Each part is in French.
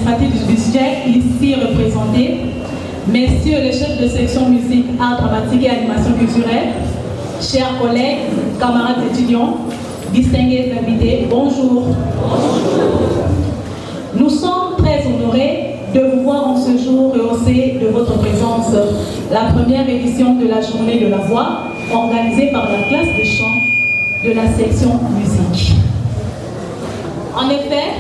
administratif du budget ici représentés, messieurs les chefs de section musique, art dramatique et animation culturelle, chers collègues, camarades étudiants, distingués invités, bonjour. Nous sommes très honorés de vous voir en ce jour rehaussé de votre présence, la première édition de la Journée de la Voix, organisée par la classe de chant de la section musique. En effet,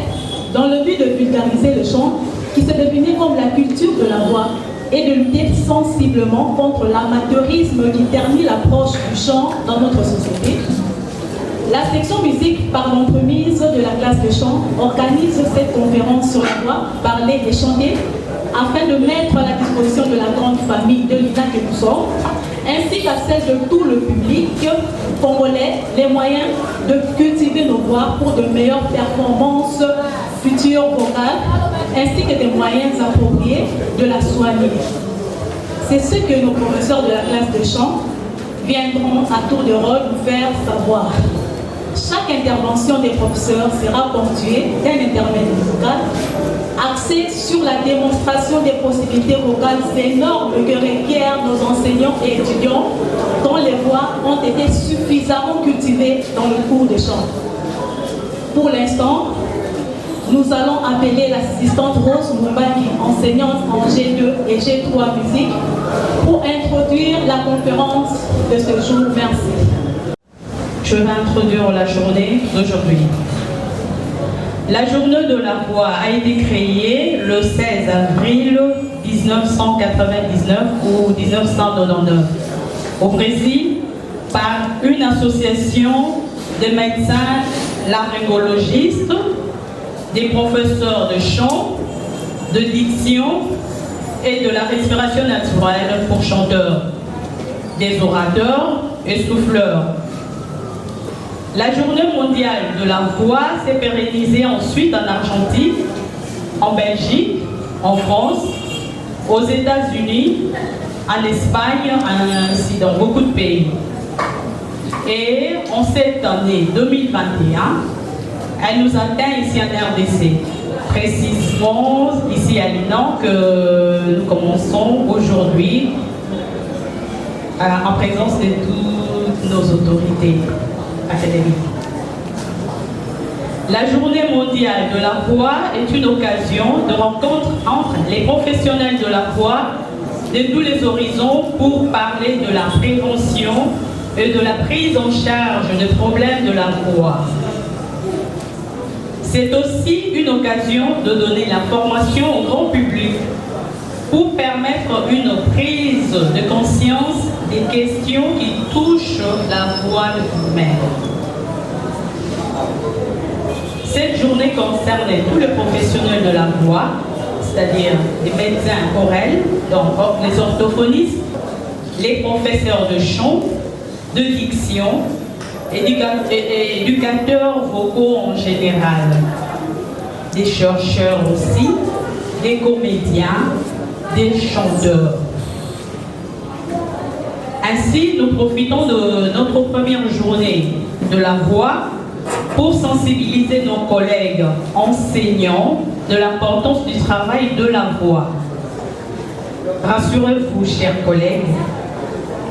dans le but de vulgariser le chant, qui se définit comme la culture de la voix, et de lutter sensiblement contre l'amateurisme qui ternit l'approche du chant dans notre société, la section musique, par l'entremise de la classe de chant, organise cette conférence sur la voix, parler et chanter, afin de mettre à la disposition de la grande famille de l'INA que nous sommes, ainsi qu'à celle de tout le public congolais, les moyens de cultiver nos voix pour de meilleures performances futures vocales, ainsi que des moyens appropriés de la soigner. C'est ce que nos professeurs de la classe de chant viendront à tour de rôle nous faire savoir. Chaque intervention des professeurs sera ponctuée d'un intermède vocal axé sur la démonstration des possibilités vocales énormes que requièrent nos enseignants et étudiants dont les voix ont été suffisamment cultivées dans le cours de chant. Pour l'instant, nous allons appeler l'assistante Rose Moubaki, enseignante en G2 et G3 musique, pour introduire la conférence de ce jour. Merci. Je vais introduire la journée d'aujourd'hui. La journée de la voix a été créée le 16 avril 1999 ou 1999 au Brésil par une association de médecins laryngologistes, des professeurs de chant, de diction et de la respiration naturelle pour chanteurs, des orateurs et souffleurs. La journée mondiale de la voix s'est pérennisée ensuite en Argentine, en Belgique, en France, aux États-Unis, en Espagne, ainsi dans beaucoup de pays. Et en cette année 2021, elle nous atteint ici en RDC, précisément ici à l'INAN que nous commençons aujourd'hui en présence de toutes nos autorités académiques. La journée mondiale de la voix est une occasion de rencontre entre les professionnels de la voix de tous les horizons pour parler de la prévention et de la prise en charge des problèmes de la voix. C'est aussi une occasion de donner la formation au grand public pour permettre une prise de conscience des questions qui touchent la voix humaine. Cette journée concerne tous les professionnels de la voix, c'est-à-dire les médecins orels, donc les orthophonistes, les professeurs de chant, de diction, éducateurs vocaux en général, des chercheurs aussi, des comédiens, des chanteurs. Ainsi, nous profitons de notre première journée de la voix pour sensibiliser nos collègues enseignants de l'importance du travail de la voix. Rassurez-vous, chers collègues,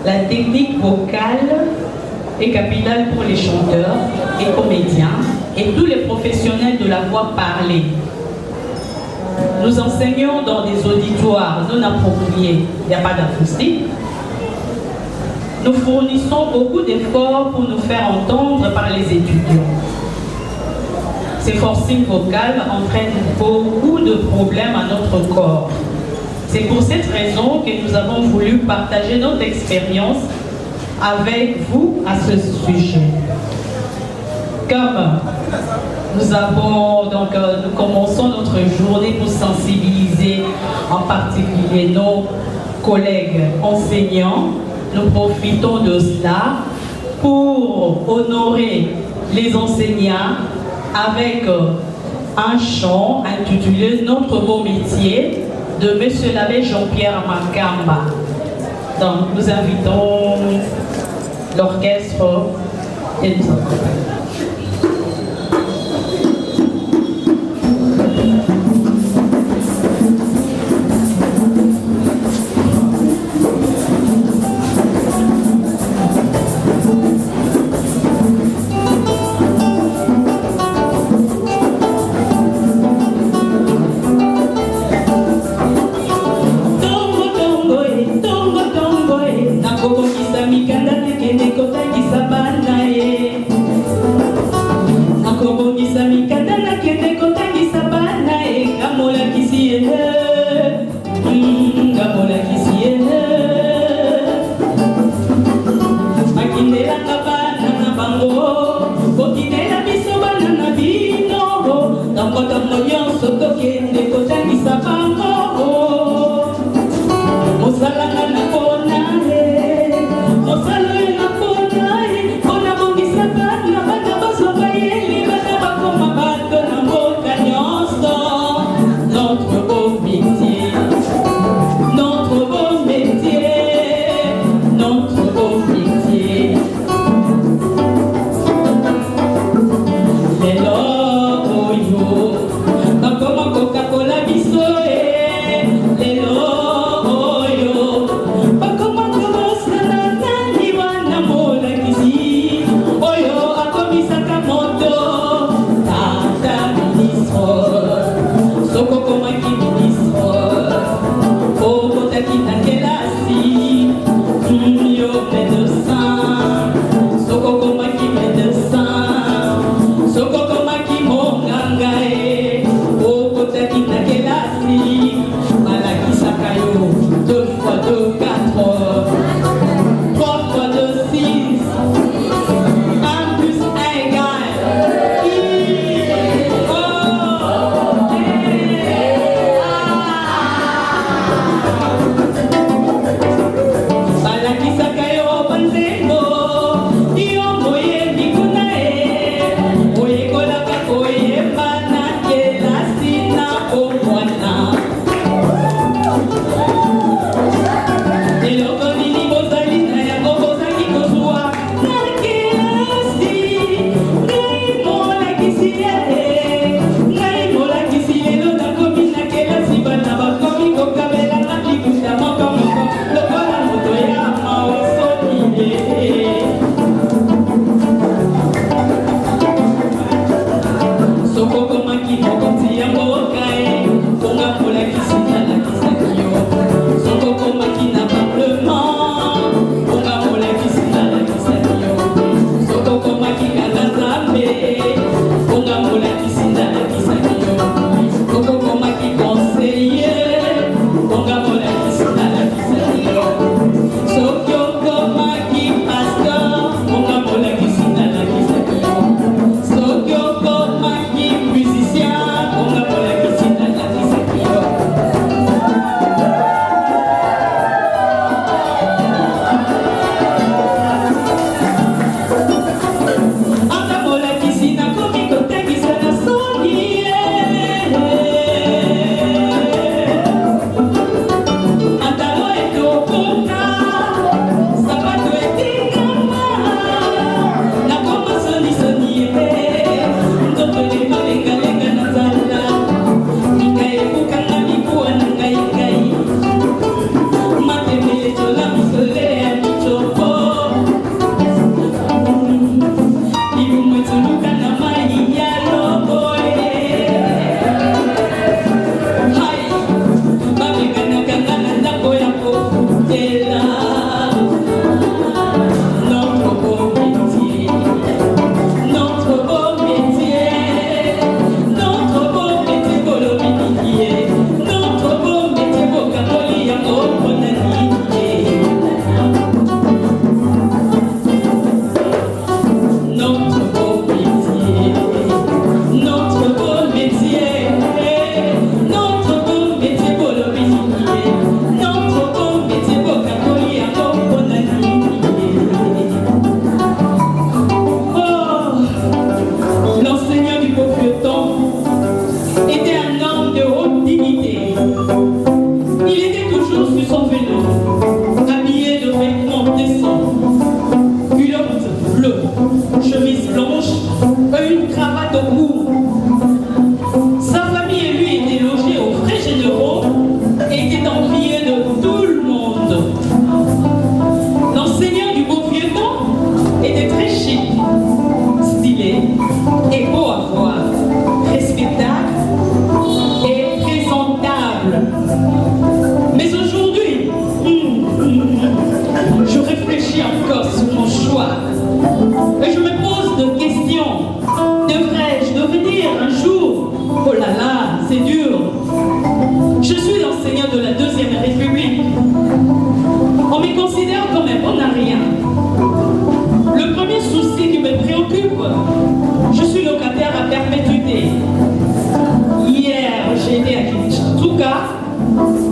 la technique vocale est capitale pour les chanteurs et comédiens et tous les professionnels de la voix parlée. Nous enseignons dans des auditoires non appropriés, il n'y a pas d'acoustique. Nous fournissons beaucoup d'efforts pour nous faire entendre par les étudiants. Ces forcings vocales entraînent beaucoup de problèmes à notre corps. C'est pour cette raison que nous avons voulu partager notre expérience avec vous à ce sujet. Comme nous commençons notre journée pour sensibiliser en particulier nos collègues enseignants, nous profitons de cela pour honorer les enseignants avec un chant intitulé Notre beau métier de M. l'abbé Jean-Pierre Makamba. Donc nous invitons l'orchestre et nous accompagnons.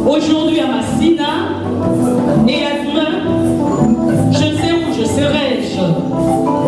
Aujourd'hui à Massina et à demain, je ne sais où je serai-je.